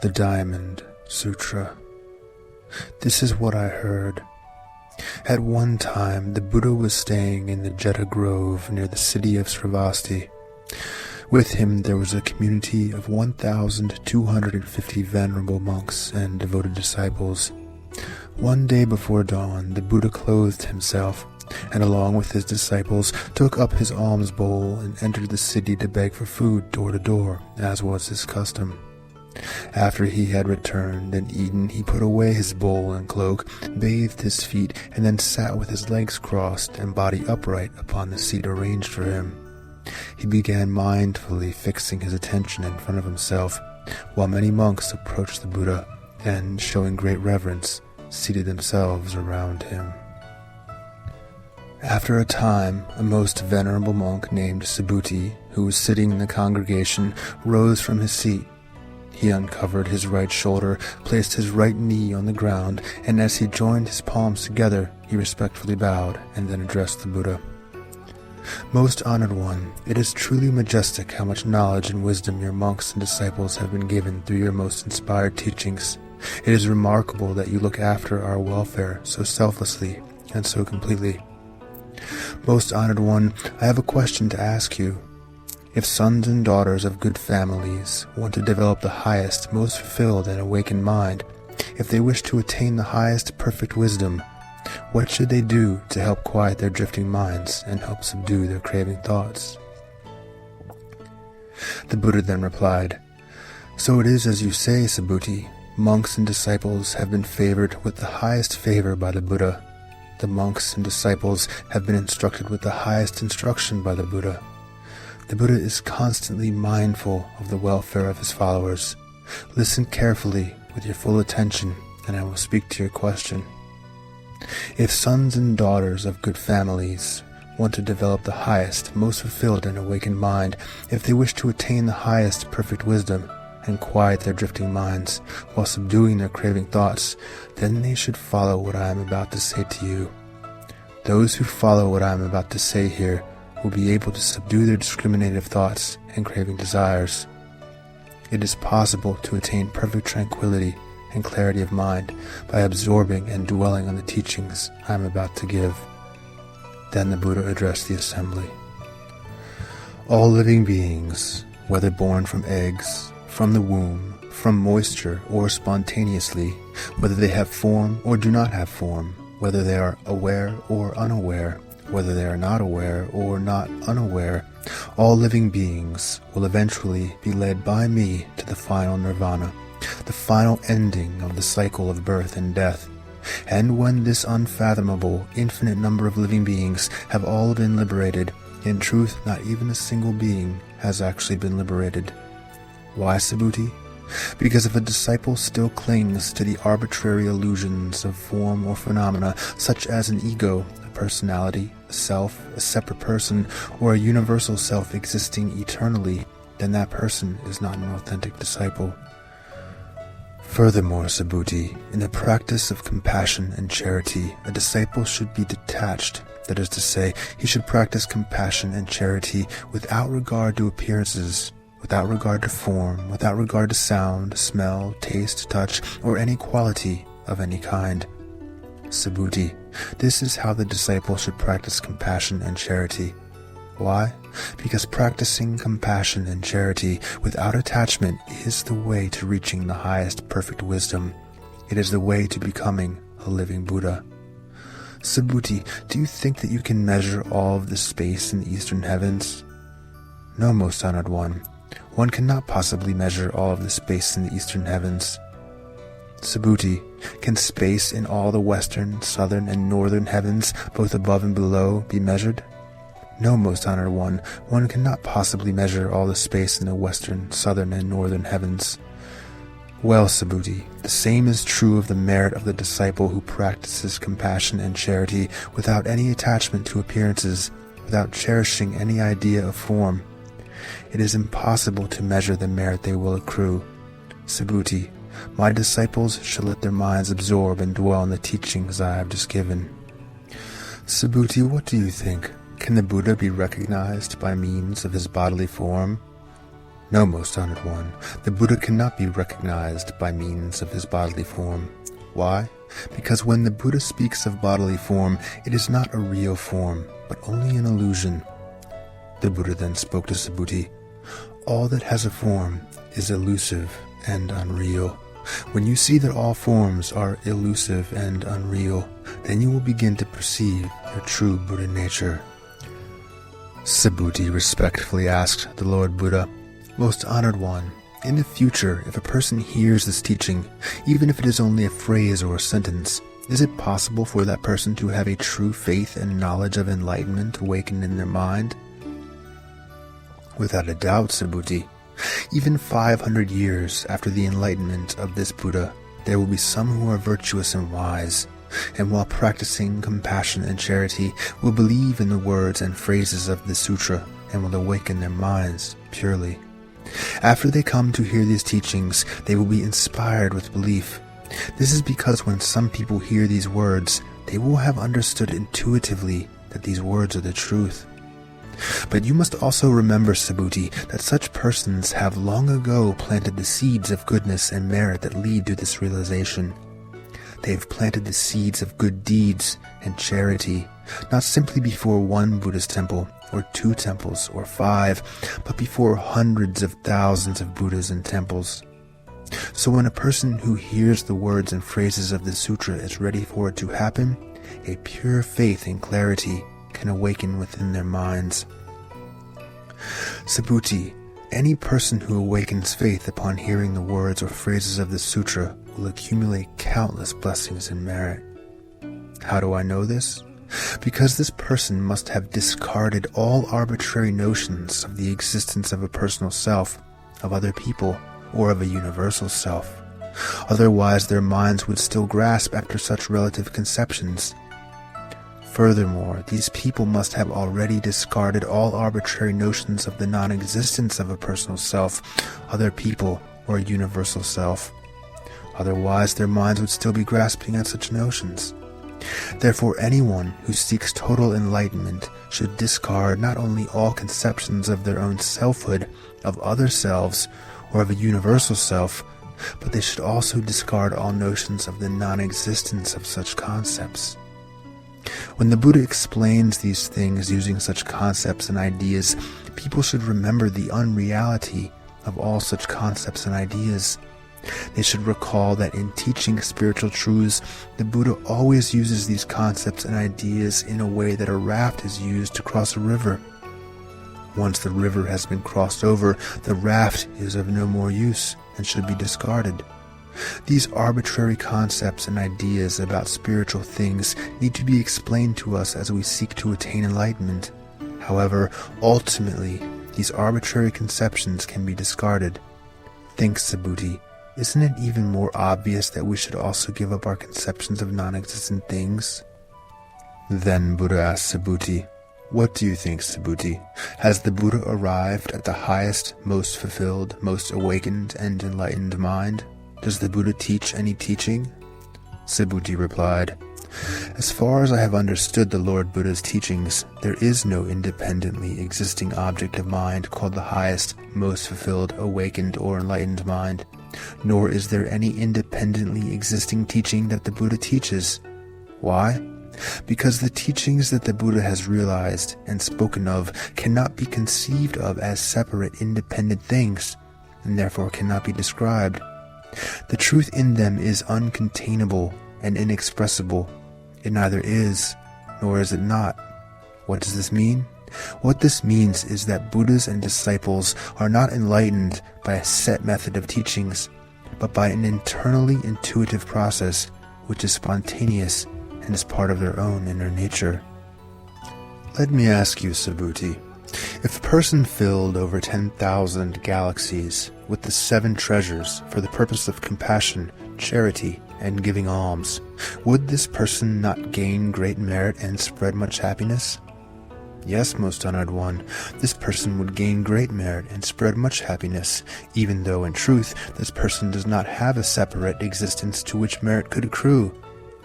The Diamant-Sutra. This is what I heard. At one time, the Buddha was staying in the Jeta Grove near the city of Sravasti. With him there was a community of 1,250 venerable monks and devoted disciples. One day before dawn, the Buddha clothed himself, and along with his disciples took up his alms bowl and entered the city to beg for food door to door, as was his custom. After he had returned and eaten, he put away his bowl and cloak, bathed his feet, and then sat with his legs crossed and body upright upon the seat arranged for him. He began mindfully fixing his attention in front of himself, while many monks approached the Buddha and, showing great reverence, seated themselves around him. After a time, a most venerable monk named Subhuti, who was sitting in the congregation, rose from his seat. He uncovered his right shoulder, placed his right knee on the ground, and as he joined his palms together, he respectfully bowed and then addressed the Buddha. Most honored one, it is truly majestic how much knowledge and wisdom your monks and disciples have been given through your most inspired teachings. It is remarkable that you look after our welfare so selflessly and so completely. Most honored one, I have a question to ask you. If sons and daughters of good families want to develop the highest, most fulfilled and awakened mind, if they wish to attain the highest perfect wisdom, what should they do to help quiet their drifting minds and help subdue their craving thoughts? The Buddha then replied, So it is as you say, Subhuti. Monks and disciples have been favored with the highest favor by the Buddha. The monks and disciples have been instructed with the highest instruction by the Buddha. The Buddha is constantly mindful of the welfare of his followers. Listen carefully with your full attention, and I will speak to your question. If sons and daughters of good families want to develop the highest, most fulfilled and awakened mind, if they wish to attain the highest perfect wisdom and quiet their drifting minds while subduing their craving thoughts, then they should follow what I am about to say to you. Those who follow what I am about to say here will be able to subdue their discriminative thoughts and craving desires. It is possible to attain perfect tranquility and clarity of mind by absorbing and dwelling on the teachings I am about to give. Then the Buddha addressed the assembly. All living beings, whether born from eggs, from the womb, from moisture, or spontaneously, whether they have form or do not have form, whether they are aware or unaware, whether they are not aware or not unaware, all living beings will eventually be led by me to the final nirvana, the final ending of the cycle of birth and death. And when this unfathomable, infinite number of living beings have all been liberated, in truth not even a single being has actually been liberated. Why, Subhuti? Because if a disciple still clings to the arbitrary illusions of form or phenomena, such as an ego, a personality, a self, a separate person, or a universal self existing eternally, then that person is not an authentic disciple. Furthermore, Subhuti, in the practice of compassion and charity, a disciple should be detached. That is to say, he should practice compassion and charity without regard to appearances, without regard to form, without regard to sound, smell, taste, touch, or any quality of any kind. Subhuti, this is how the disciple should practice compassion and charity. Why? Because practicing compassion and charity without attachment is the way to reaching the highest perfect wisdom. It is the way to becoming a living Buddha. Subhuti, do you think that you can measure all of the space in the eastern heavens? No, most honored one. One cannot possibly measure all of the space in the eastern heavens. Subhuti, can space in all the western, southern, and northern heavens, both above and below, be measured? No, most honored one. One cannot possibly measure all the space in the western, southern, and northern heavens. Well, Subhuti, the same is true of the merit of the disciple who practices compassion and charity without any attachment to appearances, without cherishing any idea of form. It is impossible to measure the merit they will accrue. Subhuti, my disciples shall let their minds absorb and dwell on the teachings I have just given. Subhuti, what do you think? Can the Buddha be recognized by means of his bodily form? No, most honored one, the Buddha cannot be recognized by means of his bodily form. Why? Because when the Buddha speaks of bodily form, it is not a real form, but only an illusion. The Buddha then spoke to Subhuti. All that has a form is elusive and unreal. When you see that all forms are elusive and unreal, then you will begin to perceive your true Buddha nature. Subhuti respectfully asked the Lord Buddha, Most honored one, in the future, if a person hears this teaching, even if it is only a phrase or a sentence, is it possible for that person to have a true faith and knowledge of enlightenment awakened in their mind? Without a doubt, Subhuti. Even 500 years after the enlightenment of this Buddha, there will be some who are virtuous and wise, and while practicing compassion and charity, will believe in the words and phrases of the sutra and will awaken their minds purely. After they come to hear these teachings, they will be inspired with belief. This is because when some people hear these words, they will have understood intuitively that these words are the truth. But you must also remember, Subhuti, that such persons have long ago planted the seeds of goodness and merit that lead to this realization. They have planted the seeds of good deeds and charity, not simply before one Buddhist temple, or 2 temples, or 5, but before hundreds of thousands of Buddhas and temples. So when a person who hears the words and phrases of the sutra is ready for it to happen, a pure faith and clarity can awaken within their minds. Subhuti, any person who awakens faith upon hearing the words or phrases of the sutra will accumulate countless blessings and merit. How do I know this? Because this person must have discarded all arbitrary notions of the existence of a personal self, of other people, or of a universal self. Otherwise, their minds would still grasp after such relative conceptions. Furthermore, these people must have already discarded all arbitrary notions of the non-existence of a personal self, other people, or a universal self. Otherwise, their minds would still be grasping at such notions. Therefore, anyone who seeks total enlightenment should discard not only all conceptions of their own selfhood, of other selves, or of a universal self, but they should also discard all notions of the non-existence of such concepts. When the Buddha explains these things using such concepts and ideas, people should remember the unreality of all such concepts and ideas. They should recall that in teaching spiritual truths, the Buddha always uses these concepts and ideas in a way that a raft is used to cross a river. Once the river has been crossed over, the raft is of no more use and should be discarded. These arbitrary concepts and ideas about spiritual things need to be explained to us as we seek to attain enlightenment. However, ultimately, these arbitrary conceptions can be discarded. Think, Subhuti, isn't it even more obvious that we should also give up our conceptions of non-existent things? Then Buddha asked Subhuti, What do you think, Subhuti? Has the Buddha arrived at the highest, most fulfilled, most awakened and enlightened mind? Does the Buddha teach any teaching? Subhuti replied, As far as I have understood the Lord Buddha's teachings, there is no independently existing object of mind called the highest, most fulfilled, awakened, or enlightened mind, nor is there any independently existing teaching that the Buddha teaches. Why? Because the teachings that the Buddha has realized and spoken of cannot be conceived of as separate, independent things, and therefore cannot be described. The truth in them is uncontainable and inexpressible. It neither is, nor is it not. What does this mean? What this means is that Buddhas and disciples are not enlightened by a set method of teachings, but by an internally intuitive process which is spontaneous and is part of their own inner nature. Let me ask you, Subhuti, if a person filled over 10,000 galaxies with the 7 treasures for the purpose of compassion, charity, and giving alms, would this person not gain great merit and spread much happiness? Yes, most honored one, this person would gain great merit and spread much happiness, even though in truth this person does not have a separate existence to which merit could accrue.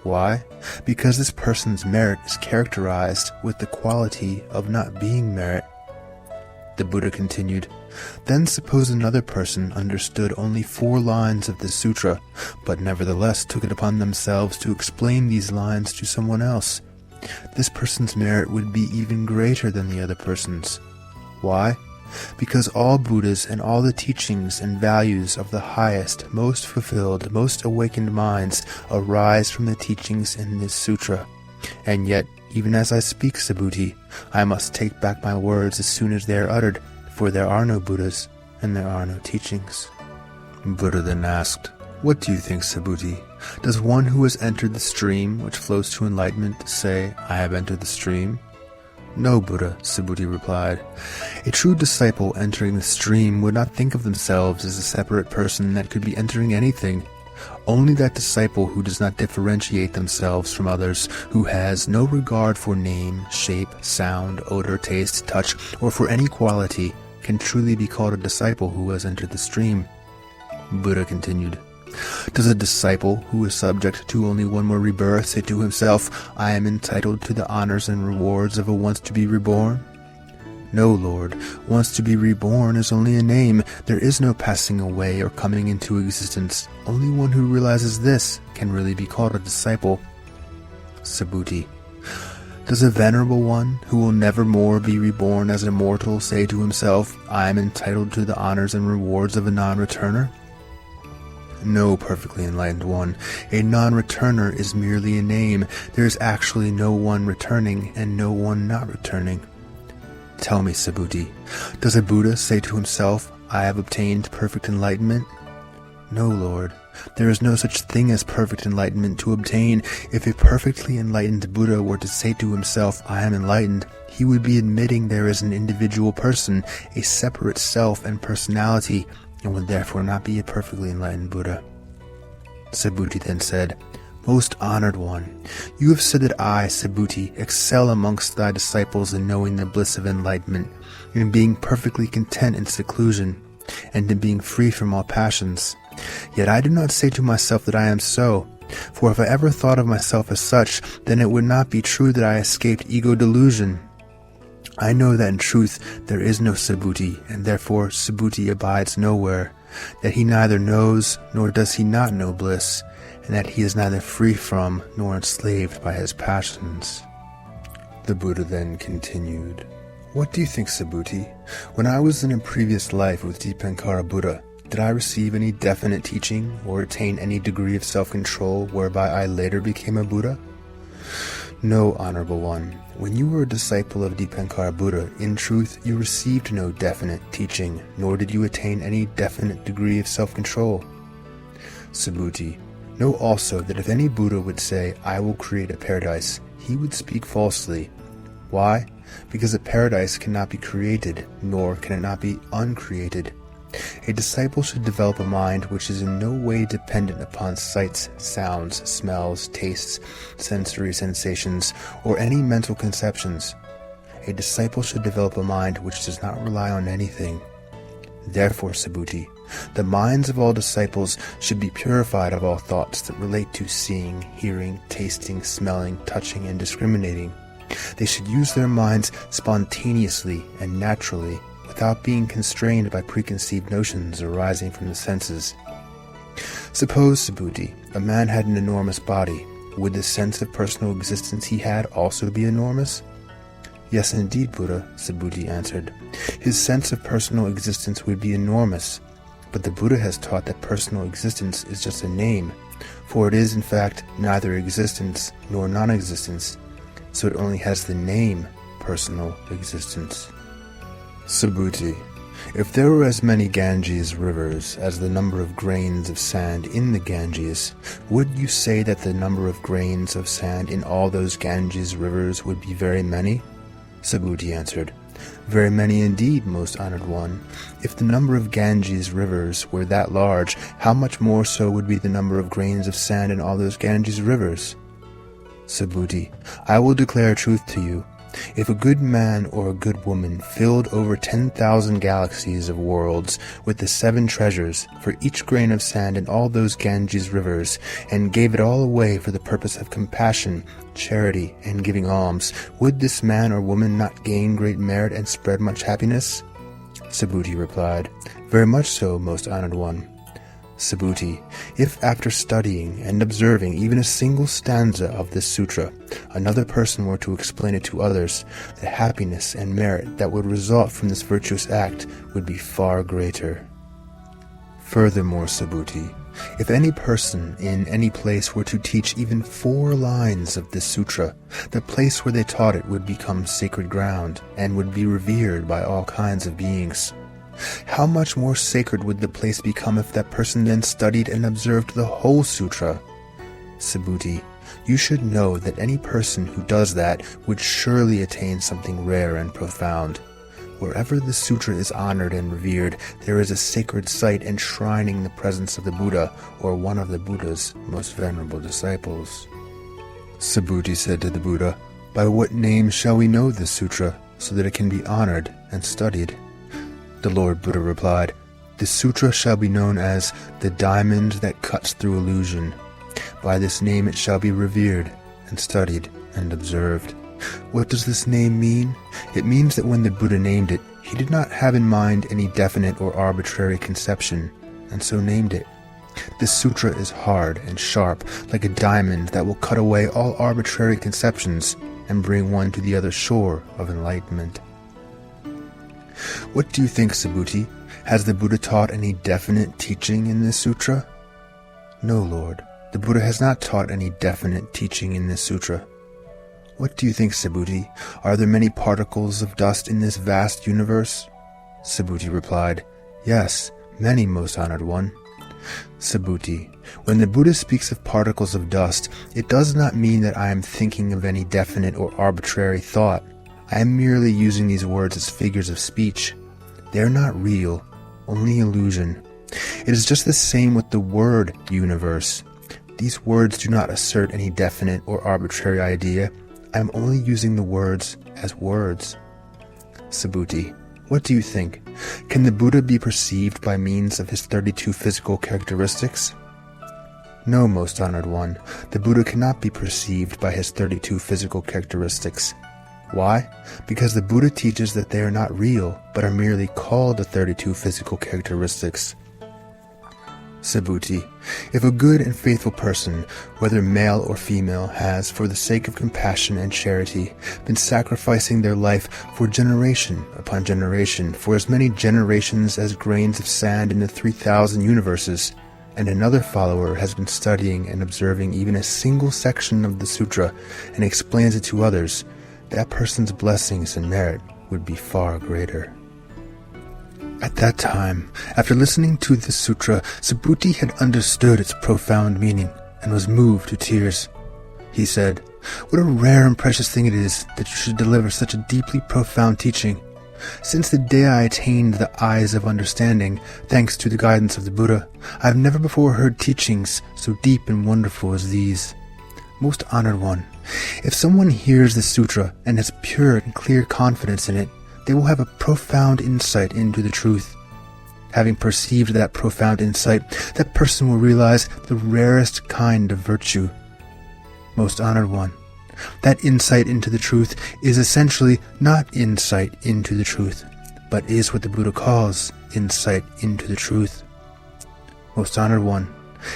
Why? Because this person's merit is characterized with the quality of not being merit. The Buddha continued, Then suppose another person understood only 4 lines of this sutra, but nevertheless took it upon themselves to explain these lines to someone else. This person's merit would be even greater than the other person's. Why? Because all Buddhas and all the teachings and values of the highest, most fulfilled, most awakened minds arise from the teachings in this sutra. And yet, even as I speak, Subhuti, I must take back my words as soon as they are uttered, for there are no Buddhas, and there are no teachings. Buddha then asked, "What do you think, Subhuti? Does one who has entered the stream which flows to enlightenment say, 'I have entered the stream'?" "No, Buddha," Subhuti replied. "A true disciple entering the stream would not think of themselves as a separate person that could be entering anything. Only that disciple who does not differentiate themselves from others, who has no regard for name, shape, sound, odor, taste, touch, or for any quality, can truly be called a disciple who has entered the stream." Buddha continued, "Does a disciple who is subject to only one more rebirth say to himself, 'I am entitled to the honors and rewards of a once to be reborn'? No, Lord, once to be reborn is only a name. There is no passing away or coming into existence. Only one who realizes this can really be called a disciple." Subhuti, "Does a venerable one who will never more be reborn as a mortal say to himself, 'I am entitled to the honors and rewards of a non-returner'? No, perfectly enlightened one. A non-returner is merely a name. There is actually no one returning and no one not returning." Tell me, Subhuti, does a Buddha say to himself, "I have obtained perfect enlightenment"? No, Lord. There is no such thing as perfect enlightenment to obtain. If a perfectly enlightened Buddha were to say to himself, "I am enlightened," he would be admitting there is an individual person, a separate self and personality, and would therefore not be a perfectly enlightened Buddha. Subhuti then said, "Most honored one, you have said that I, Subhuti, excel amongst thy disciples in knowing the bliss of enlightenment, in being perfectly content in seclusion, and in being free from all passions. Yet I do not say to myself that I am so, for if I ever thought of myself as such, then it would not be true that I escaped ego delusion. I know that in truth there is no Subhuti, and therefore Subhuti abides nowhere, that he neither knows nor does he not know bliss, and that he is neither free from nor enslaved by his passions." The Buddha then continued, "What do you think, Subhuti? When I was in a previous life with Dipankara Buddha, did I receive any definite teaching or attain any degree of self-control whereby I later became a Buddha?" "No, honorable one. When you were a disciple of Dipankara Buddha, in truth you received no definite teaching, nor did you attain any definite degree of self-control." Subhuti, "Know also that if any Buddha would say, 'I will create a paradise,' he would speak falsely. Why? Because a paradise cannot be created, nor can it not be uncreated. A disciple should develop a mind which is in no way dependent upon sights, sounds, smells, tastes, sensory sensations, or any mental conceptions. A disciple should develop a mind which does not rely on anything. Therefore, Subhuti, the minds of all disciples should be purified of all thoughts that relate to seeing, hearing, tasting, smelling, touching, and discriminating. They should use their minds spontaneously and naturally, without being constrained by preconceived notions arising from the senses. Suppose, Subhuti, a man had an enormous body. Would the sense of personal existence he had also be enormous?" "Yes, indeed, Buddha," Subhuti answered. "His sense of personal existence would be enormous. But the Buddha has taught that personal existence is just a name, for it is in fact neither existence nor non-existence, so it only has the name personal existence." Subhuti, if there were as many Ganges rivers as the number of grains of sand in the Ganges, would you say that the number of grains of sand in all those Ganges rivers would be very many? Subhuti answered, "Very many indeed, most honored one. If the number of Ganges rivers were that large, how much more so would be the number of grains of sand in all those Ganges rivers?" Subhuti, "I will declare truth to you. If a good man or a good woman filled over 10,000 galaxies of worlds with the 7 treasures for each grain of sand in all those Ganges rivers, and gave it all away for the purpose of compassion, charity, and giving alms, would this man or woman not gain great merit and spread much happiness? Subhuti replied, "Very much so, most honored one." Subhuti, if after studying and observing even a single stanza of this sutra, another person were to explain it to others, the happiness and merit that would result from this virtuous act would be far greater. Furthermore, Subhuti, if any person in any place were to teach even 4 lines of this sutra, the place where they taught it would become sacred ground and would be revered by all kinds of beings. How much more sacred would the place become if that person then studied and observed the whole sutra? Subhuti, you should know that any person who does that would surely attain something rare and profound. Wherever the sutra is honored and revered, there is a sacred site enshrining the presence of the Buddha or one of the Buddha's most venerable disciples. Subhuti said to the Buddha, "By what name shall we know this sutra so that it can be honored and studied?" The Lord Buddha replied, "This sutra shall be known as the diamond that cuts through illusion. By this name it shall be revered and studied and observed." What does this name mean? It means that when the Buddha named it, he did not have in mind any definite or arbitrary conception, and so named it. This sutra is hard and sharp, like a diamond that will cut away all arbitrary conceptions and bring one to the other shore of enlightenment. What do you think, Subhuti? Has the Buddha taught any definite teaching in this sutra? No, Lord. The Buddha has not taught any definite teaching in this sutra. What do you think, Subhuti? Are there many particles of dust in this vast universe? Subhuti replied, "Yes, many, most honored one." Subhuti, when the Buddha speaks of particles of dust, it does not mean that I am thinking of any definite or arbitrary thought. I am merely using these words as figures of speech. They are not real, only illusion. It is just the same with the word universe. These words do not assert any definite or arbitrary idea. I am only using the words as words. Subhuti, what do you think? Can the Buddha be perceived by means of his 32 physical characteristics? No, most honored one. The Buddha cannot be perceived by his 32 physical characteristics. Why? Because the Buddha teaches that they are not real, but are merely called the 32 physical characteristics. Subhuti, if a good and faithful person, whether male or female, has, for the sake of compassion and charity, been sacrificing their life for generation upon generation, for as many generations as grains of sand in the 3,000 universes, and another follower has been studying and observing even a single section of the sutra and explains it to others, that person's blessings and merit would be far greater. At that time, after listening to this sutra, Subhuti had understood its profound meaning and was moved to tears. He said, "What a rare and precious thing it is that you should deliver such a deeply profound teaching. Since the day I attained the eyes of understanding, thanks to the guidance of the Buddha, I have never before heard teachings so deep and wonderful as these. Most honored one, if someone hears the sutra and has pure and clear confidence in it, they will have a profound insight into the truth. Having perceived that profound insight, that person will realize the rarest kind of virtue. Most honored one, that insight into the truth is essentially not insight into the truth, but is what the Buddha calls insight into the truth. Most honored one,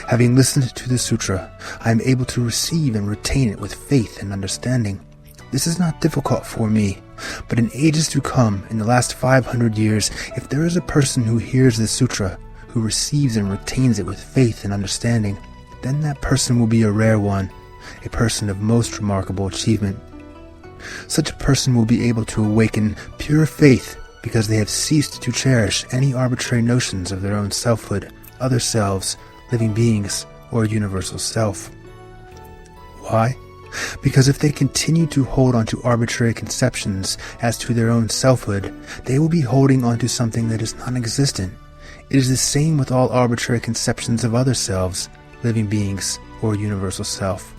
having listened to the sutra, I am able to receive and retain it with faith and understanding. This is not difficult for me, but in ages to come, in the last 500 years, if there is a person who hears the sutra, who receives and retains it with faith and understanding, then that person will be a rare one, a person of most remarkable achievement. Such a person will be able to awaken pure faith because they have ceased to cherish any arbitrary notions of their own selfhood, other selves, living beings, or universal self. Why? Because if they continue to hold on to arbitrary conceptions as to their own selfhood, they will be holding on to something that is non-existent. It is the same with all arbitrary conceptions of other selves, living beings, or universal self.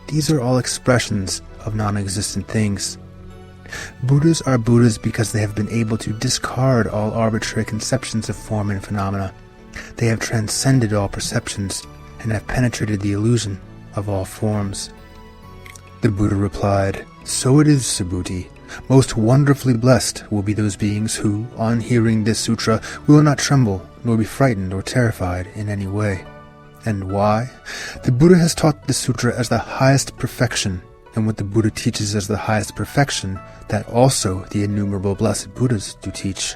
These are all expressions of non-existent things. Buddhas are Buddhas because they have been able to discard all arbitrary conceptions of form and phenomena. They have transcended all perceptions and have penetrated the illusion of all forms. The Buddha replied, "So it is, Subhuti. Most wonderfully blessed will be those beings who, on hearing this sutra, will not tremble, nor be frightened or terrified in any way. And why? The Buddha has taught the sutra as the highest perfection, and what the Buddha teaches as the highest perfection, that also the innumerable blessed Buddhas do teach.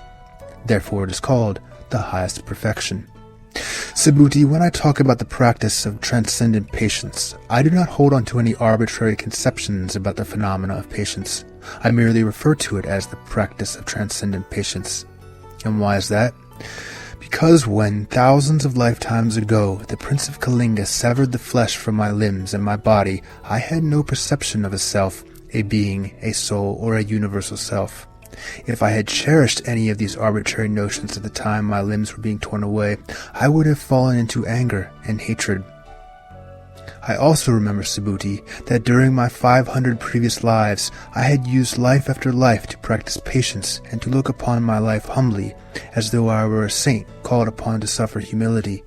Therefore it is called the highest perfection. Subhuti, when I talk about the practice of transcendent patience, I do not hold on to any arbitrary conceptions about the phenomena of patience. I merely refer to it as the practice of transcendent patience. And why is that? Because when, thousands of lifetimes ago, the Prince of Kalinga severed the flesh from my limbs and my body, I had no perception of a self, a being, a soul, or a universal self. If I had cherished any of these arbitrary notions at the time my limbs were being torn away, I would have fallen into anger and hatred. I also remember, Subhuti, that during my 500 previous lives, I had used life after life to practice patience and to look upon my life humbly, as though I were a saint called upon to suffer humility.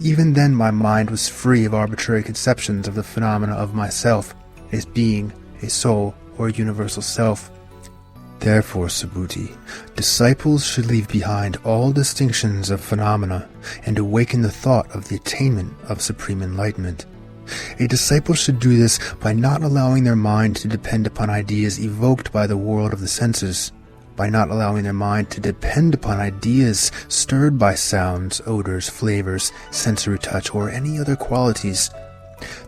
Even then my mind was free of arbitrary conceptions of the phenomena of myself, as being, a soul, or a universal self. Therefore, Subhuti, disciples should leave behind all distinctions of phenomena and awaken the thought of the attainment of supreme enlightenment. A disciple should do this by not allowing their mind to depend upon ideas evoked by the world of the senses, by not allowing their mind to depend upon ideas stirred by sounds, odors, flavors, sensory touch, or any other qualities.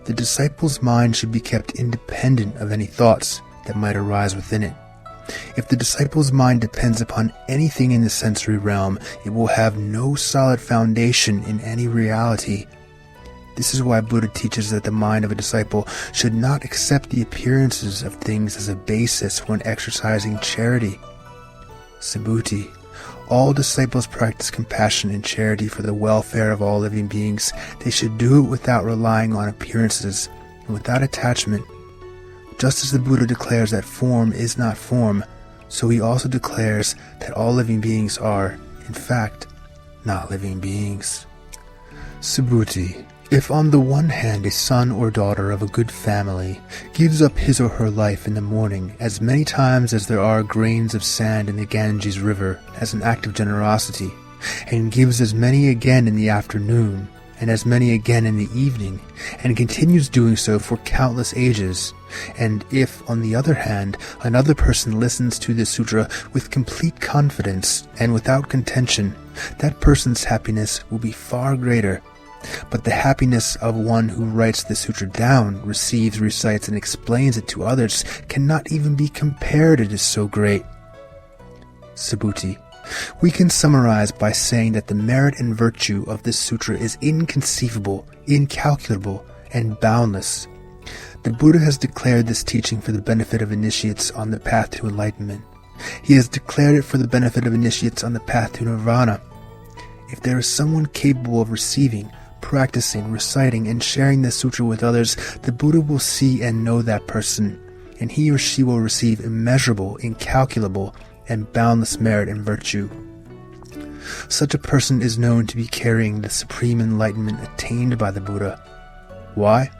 The disciple's mind should be kept independent of any thoughts that might arise within it. If the disciple's mind depends upon anything in the sensory realm, it will have no solid foundation in any reality. This is why Buddha teaches that the mind of a disciple should not accept the appearances of things as a basis when exercising charity. Subhuti, all disciples practice compassion and charity for the welfare of all living beings. They should do it without relying on appearances and without attachment. Just as the Buddha declares that form is not form, so he also declares that all living beings are, in fact, not living beings. Subhuti, if on the one hand a son or daughter of a good family gives up his or her life in the morning as many times as there are grains of sand in the Ganges River as an act of generosity, and gives as many again in the afternoon, and as many again in the evening, and continues doing so for countless ages, and if, on the other hand, another person listens to this sutra with complete confidence and without contention, that person's happiness will be far greater. But the happiness of one who writes the sutra down, receives, recites, and explains it to others cannot even be compared, it is so great. Subhuti, we can summarize by saying that the merit and virtue of this sutra is inconceivable, incalculable, and boundless. The Buddha has declared this teaching for the benefit of initiates on the path to enlightenment. He has declared it for the benefit of initiates on the path to nirvana. If there is someone capable of receiving, practicing, reciting, and sharing this sutra with others, the Buddha will see and know that person, and he or she will receive immeasurable, incalculable, and boundless merit and virtue. Such a person is known to be carrying the supreme enlightenment attained by the Buddha. Why?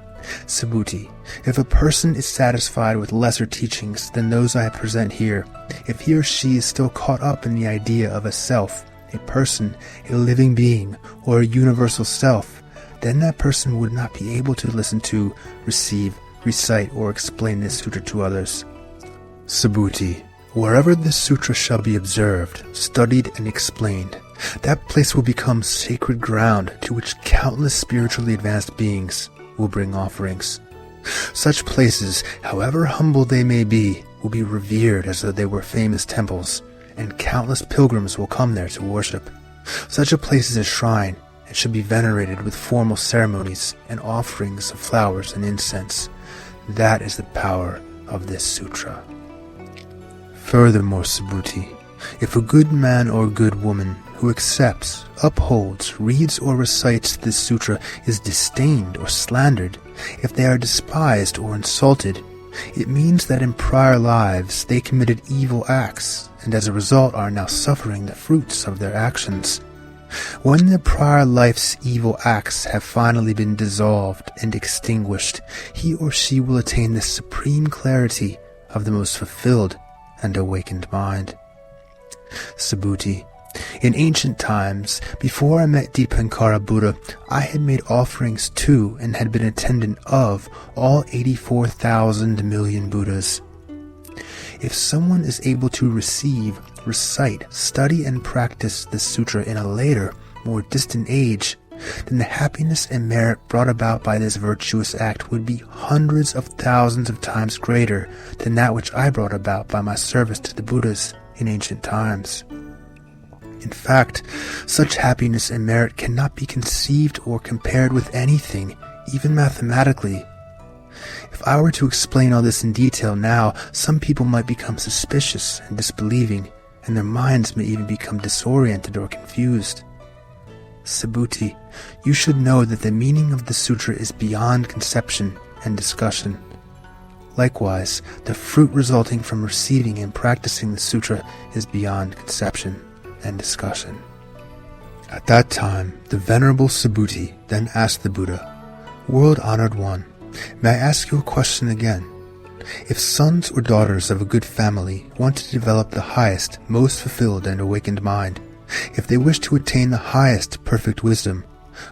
Subhuti, if a person is satisfied with lesser teachings than those I present here, if he or she is still caught up in the idea of a self, a person, a living being, or a universal self, then that person would not be able to listen to, receive, recite, or explain this sutra to others. Subhuti, wherever this sutra shall be observed, studied, and explained, that place will become sacred ground to which countless spiritually advanced beings will bring offerings. Such places, however humble they may be, will be revered as though they were famous temples, and countless pilgrims will come there to worship. Such a place is a shrine, and should be venerated with formal ceremonies and offerings of flowers and incense. That is the power of this sutra. Furthermore, Subhuti, if a good man or good woman who accepts, upholds, reads, or recites this sutra is disdained or slandered, if they are despised or insulted, it means that in prior lives they committed evil acts, and as a result are now suffering the fruits of their actions. When their prior life's evil acts have finally been dissolved and extinguished, he or she will attain the supreme clarity of the most fulfilled and awakened mind. Subhuti, in ancient times, before I met Dipankara Buddha, I had made offerings to and had been attendant of all 84,000 million Buddhas. If someone is able to receive, recite, study, and practice the sutra in a later, more distant age, then the happiness and merit brought about by this virtuous act would be hundreds of thousands of times greater than that which I brought about by my service to the Buddhas in ancient times. In fact, such happiness and merit cannot be conceived or compared with anything, even mathematically. If I were to explain all this in detail now, some people might become suspicious and disbelieving, and their minds may even become disoriented or confused. Subhuti, you should know that the meaning of the sutra is beyond conception and discussion. Likewise, the fruit resulting from receiving and practicing the sutra is beyond conception and discussion. At that time, the Venerable Subhuti then asked the Buddha, "World-honored one, may I ask you a question again? If sons or daughters of a good family want to develop the highest, most fulfilled and awakened mind, if they wish to attain the highest perfect wisdom,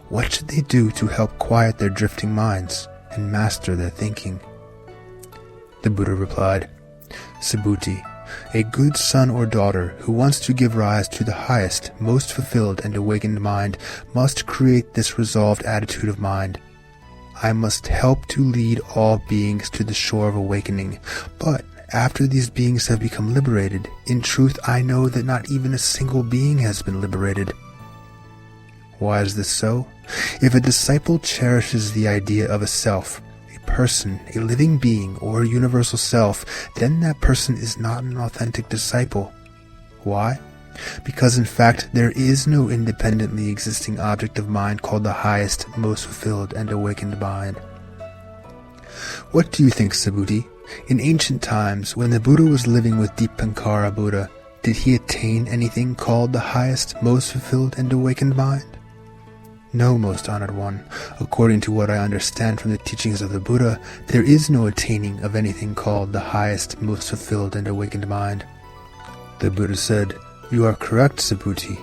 what should they do to help quiet their drifting minds and master their thinking?" The Buddha replied, "Subhuti, a good son or daughter who wants to give rise to the highest, most fulfilled and awakened mind must create this resolved attitude of mind. I must help to lead all beings to the shore of awakening, but after these beings have become liberated, in truth I know that not even a single being has been liberated." Why is this so? If a disciple cherishes the idea of a self, a person, a living being, or a universal self, then that person is not an authentic disciple. Why? Because in fact there is no independently existing object of mind called the highest, most fulfilled, and awakened mind. What do you think, Subhuti? In ancient times, when the Buddha was living with Dipankara Buddha, did he attain anything called the highest, most fulfilled, and awakened mind? No, most honored one. According to what I understand from the teachings of the Buddha, there is no attaining of anything called the highest, most fulfilled, and awakened mind. The Buddha said, "You are correct, Subhuti.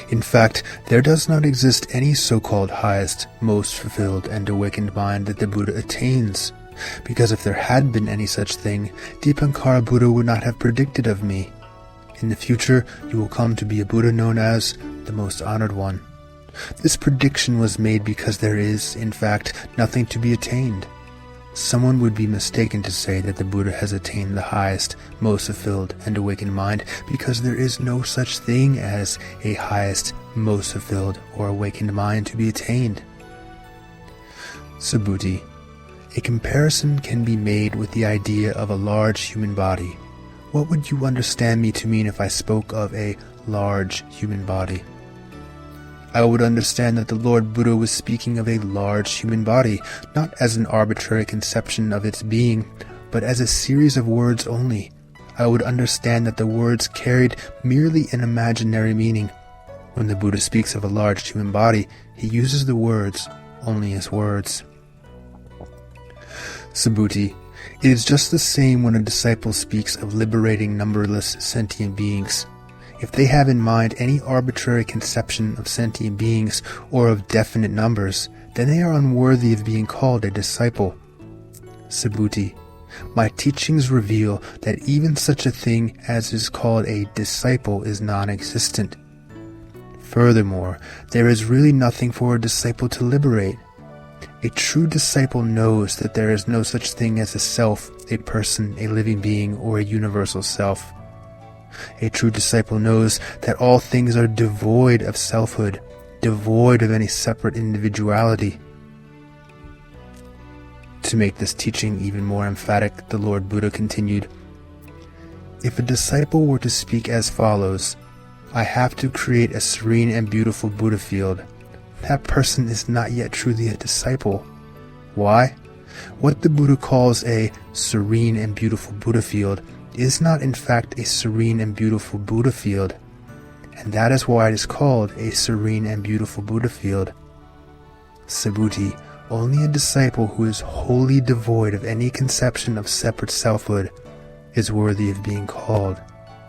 In fact, there does not exist any so-called highest, most fulfilled, and awakened mind that the Buddha attains. Because if there had been any such thing, Dipankara Buddha would not have predicted of me. In the future, you will come to be a Buddha known as the Most Honored One. This prediction was made because there is, in fact, nothing to be attained. Someone would be mistaken to say that the Buddha has attained the highest, most fulfilled, and awakened mind because there is no such thing as a highest, most fulfilled, or awakened mind to be attained." Subhuti, a comparison can be made with the idea of a large human body. What would you understand me to mean if I spoke of a large human body? I would understand that the Lord Buddha was speaking of a large human body, not as an arbitrary conception of its being, but as a series of words only. I would understand that the words carried merely an imaginary meaning. When the Buddha speaks of a large human body, he uses the words only as words. Subhuti, it is just the same when a disciple speaks of liberating numberless sentient beings. If they have in mind any arbitrary conception of sentient beings or of definite numbers, then they are unworthy of being called a disciple. Subhuti, my teachings reveal that even such a thing as is called a disciple is non-existent. Furthermore, there is really nothing for a disciple to liberate. A true disciple knows that there is no such thing as a self, a person, a living being, or a universal self. A true disciple knows that all things are devoid of selfhood, devoid of any separate individuality. To make this teaching even more emphatic, the Lord Buddha continued, "If a disciple were to speak as follows, 'I have to create a serene and beautiful Buddha field,' that person is not yet truly a disciple. Why? What the Buddha calls a serene and beautiful Buddha field is not in fact a serene and beautiful Buddha field, and that is why it is called a serene and beautiful Buddha field. Subhuti, only a disciple who is wholly devoid of any conception of separate selfhood, is worthy of being called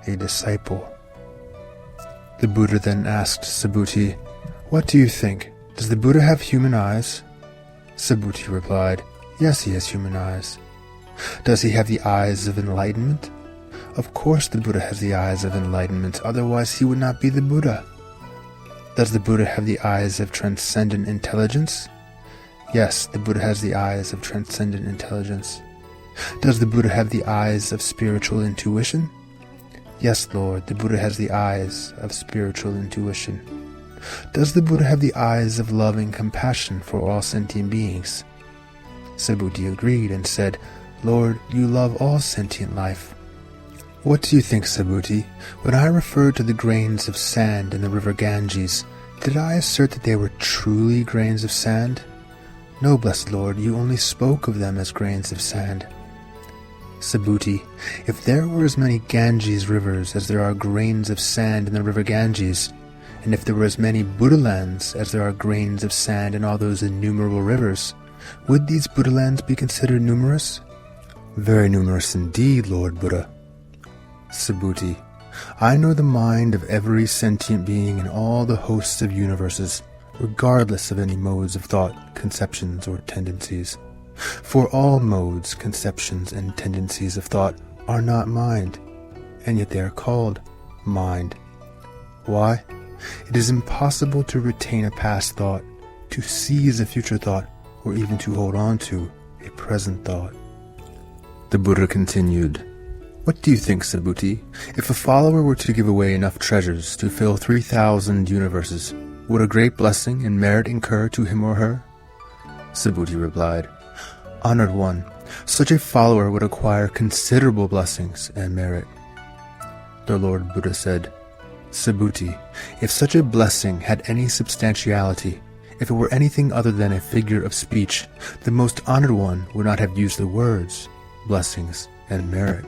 a disciple. The Buddha then asked Subhuti, "What do you think? Does the Buddha have human eyes?" Subhuti replied, "Yes, he has human eyes." "Does he have the eyes of enlightenment?" "Of course the Buddha has the eyes of enlightenment, otherwise he would not be the Buddha." "Does the Buddha have the eyes of transcendent intelligence?" "Yes, the Buddha has the eyes of transcendent intelligence." "Does the Buddha have the eyes of spiritual intuition?" "Yes, Lord, the Buddha has the eyes of spiritual intuition." "Does the Buddha have the eyes of loving compassion for all sentient beings?" Subhuti agreed and said, "Lord, you love all sentient life." "What do you think, Subhuti? When I referred to the grains of sand in the river Ganges, did I assert that they were truly grains of sand?" "No, blessed Lord, you only spoke of them as grains of sand." Subhuti, if there were as many Ganges rivers as there are grains of sand in the river Ganges, and if there were as many Buddha lands as there are grains of sand in all those innumerable rivers, would these Buddha lands be considered numerous?" "Very numerous indeed, Lord Buddha." Subhuti, I know the mind of every sentient being in all the hosts of universes, regardless of any modes of thought, conceptions, or tendencies. For all modes, conceptions, and tendencies of thought are not mind, and yet they are called mind. Why? It is impossible to retain a past thought, to seize a future thought, or even to hold on to a present thought. The Buddha continued, "What do you think, Subhuti? If a follower were to give away enough treasures to fill 3,000 universes, would a great blessing and merit incur to him or her?" Subhuti replied, "Honored one, such a follower would acquire considerable blessings and merit." The Lord Buddha said, "Subhuti, if such a blessing had any substantiality, if it were anything other than a figure of speech, the most honored one would not have used the words, blessings, and merit."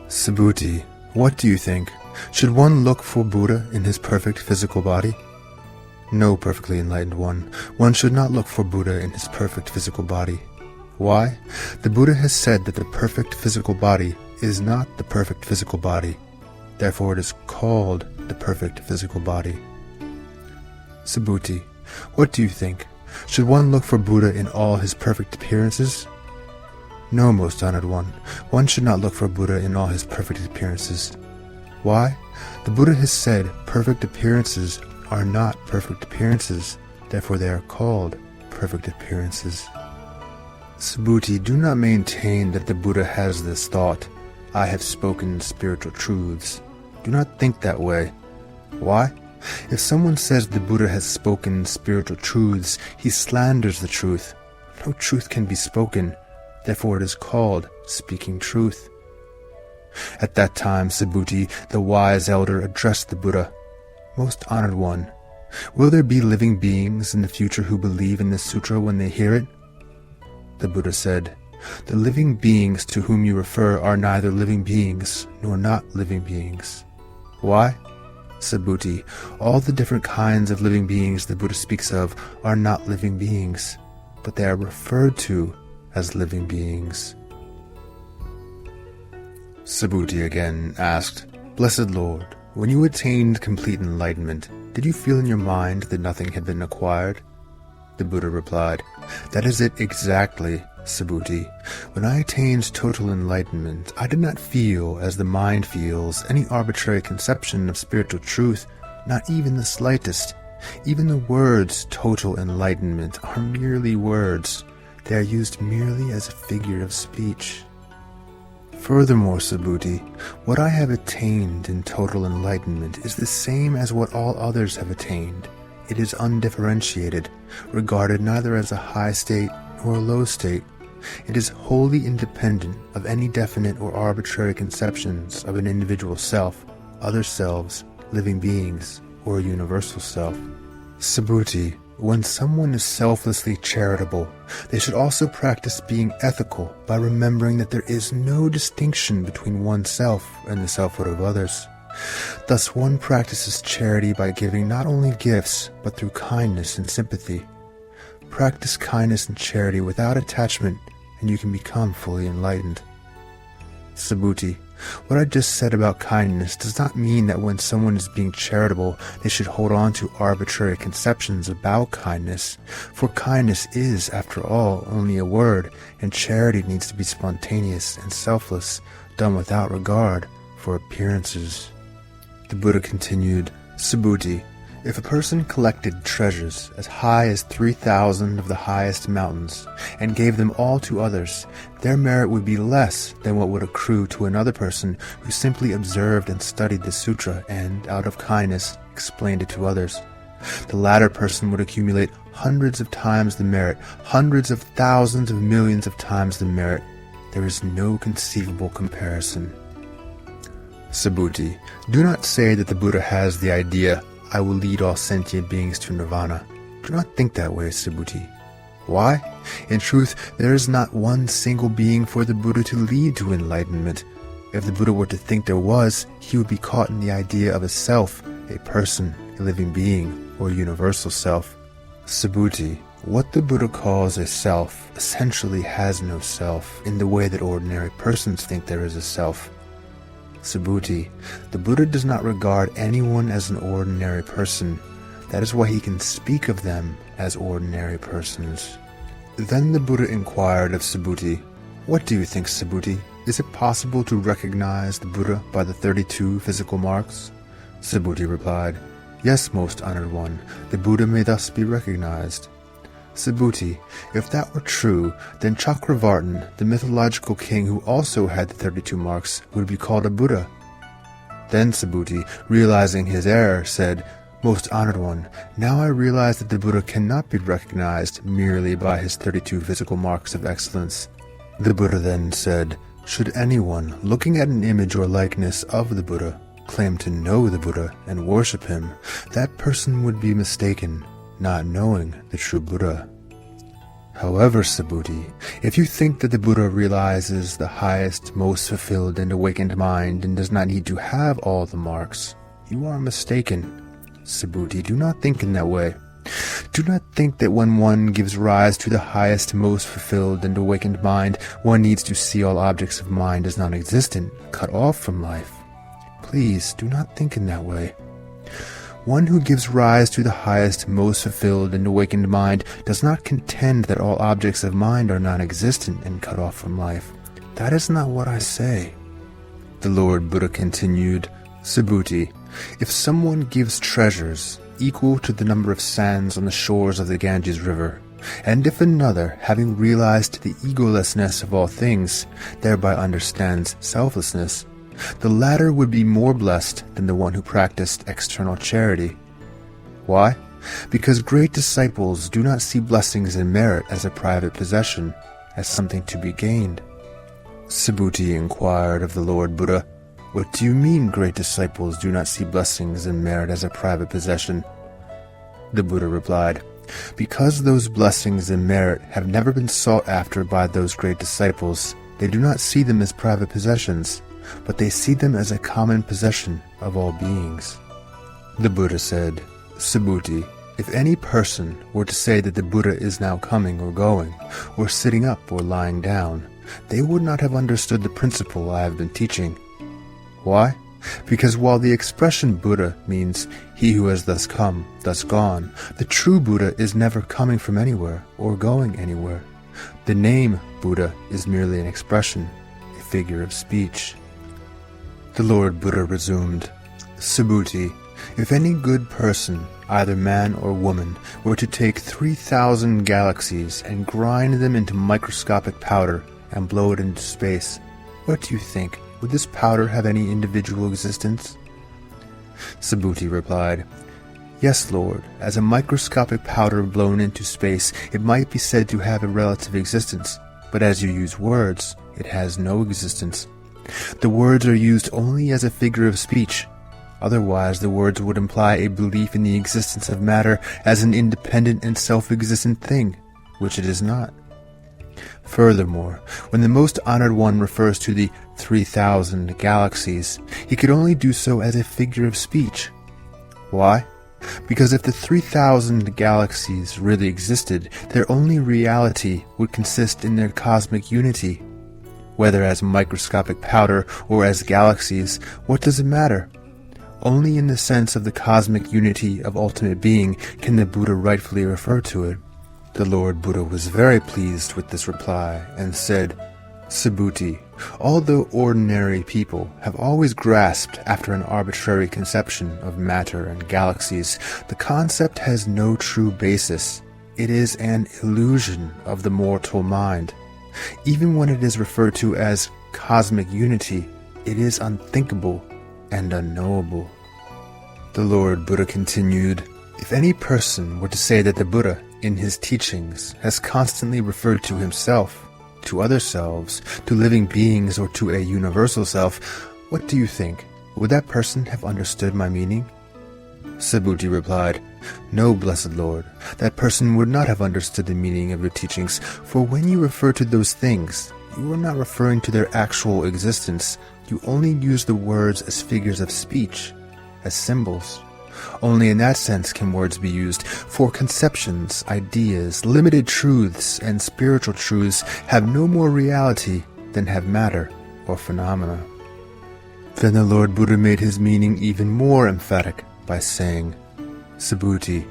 Subhuti, what do you think? Should one look for Buddha in his perfect physical body? No, perfectly enlightened one should not look for Buddha in his perfect physical body. Why? The Buddha has said that the perfect physical body is not the perfect physical body. Therefore it is called the perfect physical body. Subhuti, what do you think? Should one look for Buddha in all his perfect appearances? No, most honored one should not look for Buddha in all his perfect appearances. Why? The Buddha has said perfect appearances are not perfect appearances, therefore they are called perfect appearances. Subhuti, do not maintain that the Buddha has this thought, "I have spoken spiritual truths." Do not think that way. Why? If someone says the Buddha has spoken spiritual truths, he slanders the truth. No truth can be spoken, therefore it is called speaking truth. At that time, Subhuti, the wise elder, addressed the Buddha, "Most honored one, will there be living beings in the future who believe in this sutra when they hear it?" The Buddha said, "The living beings to whom you refer are neither living beings nor not living beings." Why? Subhuti, all the different kinds of living beings the Buddha speaks of are not living beings, but they are referred to as living beings. Subhuti again asked, "Blessed Lord, when you attained complete enlightenment, did you feel in your mind that nothing had been acquired?" The Buddha replied, "That is it exactly, Subhuti. When I attained total enlightenment, I did not feel, as the mind feels, any arbitrary conception of spiritual truth, not even the slightest. Even the words total enlightenment are merely words. They are used merely as a figure of speech. Furthermore, Subhuti, what I have attained in total enlightenment is the same as what all others have attained. It is undifferentiated, regarded neither as a high state nor a low state. It is wholly independent of any definite or arbitrary conceptions of an individual self, other selves, living beings, or a universal self." Subhuti, when someone is selflessly charitable, they should also practice being ethical by remembering that there is no distinction between oneself and the selfhood of others. Thus one practices charity by giving not only gifts, but through kindness and sympathy. Practice kindness and charity without attachment, and you can become fully enlightened. Subhuti, what I just said about kindness does not mean that when someone is being charitable, they should hold on to arbitrary conceptions about kindness, for kindness is, after all, only a word, and charity needs to be spontaneous and selfless, done without regard for appearances. The Buddha continued, Subhuti, if a person collected treasures as high as 3,000 of the highest mountains and gave them all to others, their merit would be less than what would accrue to another person who simply observed and studied the sutra and, out of kindness, explained it to others. The latter person would accumulate hundreds of times the merit, hundreds of thousands of millions of times the merit. There is no conceivable comparison. Subhuti, do not say that the Buddha has the idea, I will lead all sentient beings to nirvana. Do not think that way, Subhuti. Why? In truth, there is not one single being for the Buddha to lead to enlightenment. If the Buddha were to think there was, he would be caught in the idea of a self, a person, a living being, or universal self. Subhuti, what the Buddha calls a self essentially has no self in the way that ordinary persons think there is a self. Subhuti, the Buddha does not regard anyone as an ordinary person. That is why he can speak of them as ordinary persons. Then the Buddha inquired of Subhuti, what do you think, Subhuti? Is it possible to recognize the Buddha by the 32 physical marks? Subhuti replied, yes, most honored one, the Buddha may thus be recognized. Subhuti, if that were true, then Ch31, the mythological king who also had the 32 marks, would be called a Buddha. Then Subhuti, realizing his error, said, most honored one, now I realize that the Buddha cannot be recognized merely by his 32 physical marks of excellence. The Buddha then said, should anyone, looking at an image or likeness of the Buddha, claim to know the Buddha and worship him, that person would be mistaken, not knowing the true Buddha. However, Subhuti, if you think that the Buddha realizes the highest, most fulfilled and awakened mind and does not need to have all the marks, you are mistaken. Subhuti, do not think in that way. Do not think that when one gives rise to the highest, most fulfilled and awakened mind, one needs to see all objects of mind as non-existent, cut off from life. Please, do not think in that way. One who gives rise to the highest, most fulfilled and awakened mind does not contend that all objects of mind are non-existent and cut off from life. That is not what I say. The Lord Buddha continued, Subhuti, if someone gives treasures equal to the number of sands on the shores of the Ganges River, and if another, having realized the egolessness of all things, thereby understands selflessness, the latter would be more blessed than the one who practiced external charity. Why? Because great disciples do not see blessings and merit as a private possession, as something to be gained. Subhuti inquired of the Lord Buddha, what do you mean great disciples do not see blessings and merit as a private possession? The Buddha replied, because those blessings and merit have never been sought after by those great disciples, they do not see them as private possessions, but they see them as a common possession of all beings. The Buddha said, Subhuti, if any person were to say that the Buddha is now coming or going, or sitting up or lying down, they would not have understood the principle I have been teaching. Why? Because while the expression Buddha means he who has thus come, thus gone, the true Buddha is never coming from anywhere or going anywhere. The name Buddha is merely an expression, a figure of speech. The Lord Buddha resumed, Subhuti, if any good person, either man or woman, were to take 3,000 galaxies and grind them into microscopic powder and blow it into space, what do you think? Would this powder have any individual existence? Subhuti replied, yes, Lord, as a microscopic powder blown into space, it might be said to have a relative existence, but as you use words, it has no existence. The words are used only as a figure of speech. Otherwise, the words would imply a belief in the existence of matter as an independent and self-existent thing, which it is not. Furthermore, when the most honored one refers to the 3,000 galaxies, he could only do so as a figure of speech. Why? Because if the 3,000 galaxies really existed, their only reality would consist in their cosmic unity. Whether as microscopic powder or as galaxies, what does it matter? Only in the sense of the cosmic unity of ultimate being can the Buddha rightfully refer to it. The Lord Buddha was very pleased with this reply and said, Subhuti, although ordinary people have always grasped after an arbitrary conception of matter and galaxies, the concept has no true basis. It is an illusion of the mortal mind. Even when it is referred to as cosmic unity, it is unthinkable and unknowable. The Lord Buddha continued, if any person were to say that the Buddha, in his teachings, has constantly referred to himself, to other selves, to living beings, or to a universal self, what do you think? Would that person have understood my meaning? Subhuti replied, No, blessed Lord, that person would not have understood the meaning of your teachings, for when you refer to those things, you are not referring to their actual existence. You only use the words as figures of speech, as symbols. Only in that sense can words be used, for conceptions, ideas, limited truths, and spiritual truths have no more reality than have matter or phenomena. Then the Lord Buddha made his meaning even more emphatic by saying, Subhuti,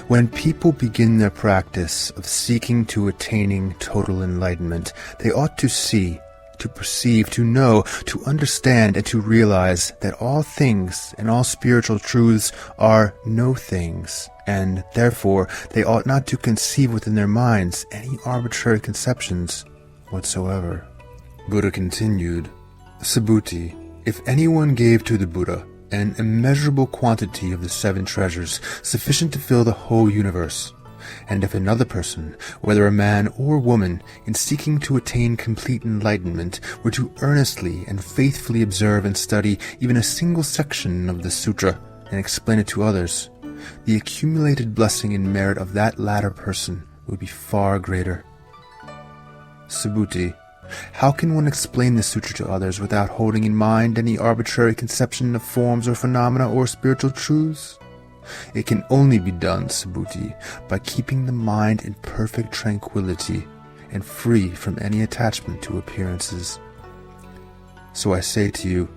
when people begin their practice of seeking to attaining total enlightenment, they ought to see, to perceive, to know, to understand, and to realize that all things and all spiritual truths are no things, and therefore they ought not to conceive within their minds any arbitrary conceptions whatsoever. Buddha continued, Subhuti, if anyone gave to the Buddha an immeasurable quantity of the 7 treasures sufficient to fill the whole universe, and if another person, whether a man or woman, in seeking to attain complete enlightenment, were to earnestly and faithfully observe and study even a single section of the sutra and explain it to others, the accumulated blessing and merit of that latter person would be far greater. Subhuti, how can one explain the sutra to others without holding in mind any arbitrary conception of forms or phenomena or spiritual truths? It can only be done, Subhuti, by keeping the mind in perfect tranquility and free from any attachment to appearances. So I say to you,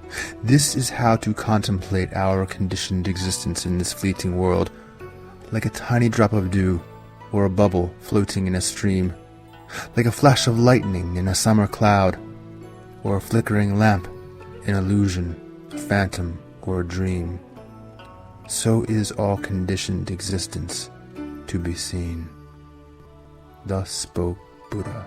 this is how to contemplate our conditioned existence in this fleeting world, like a tiny drop of dew or a bubble floating in a stream, like a flash of lightning in a summer cloud, or a flickering lamp, an illusion, a phantom, or a dream. So is all conditioned existence to be seen. Thus spoke Buddha.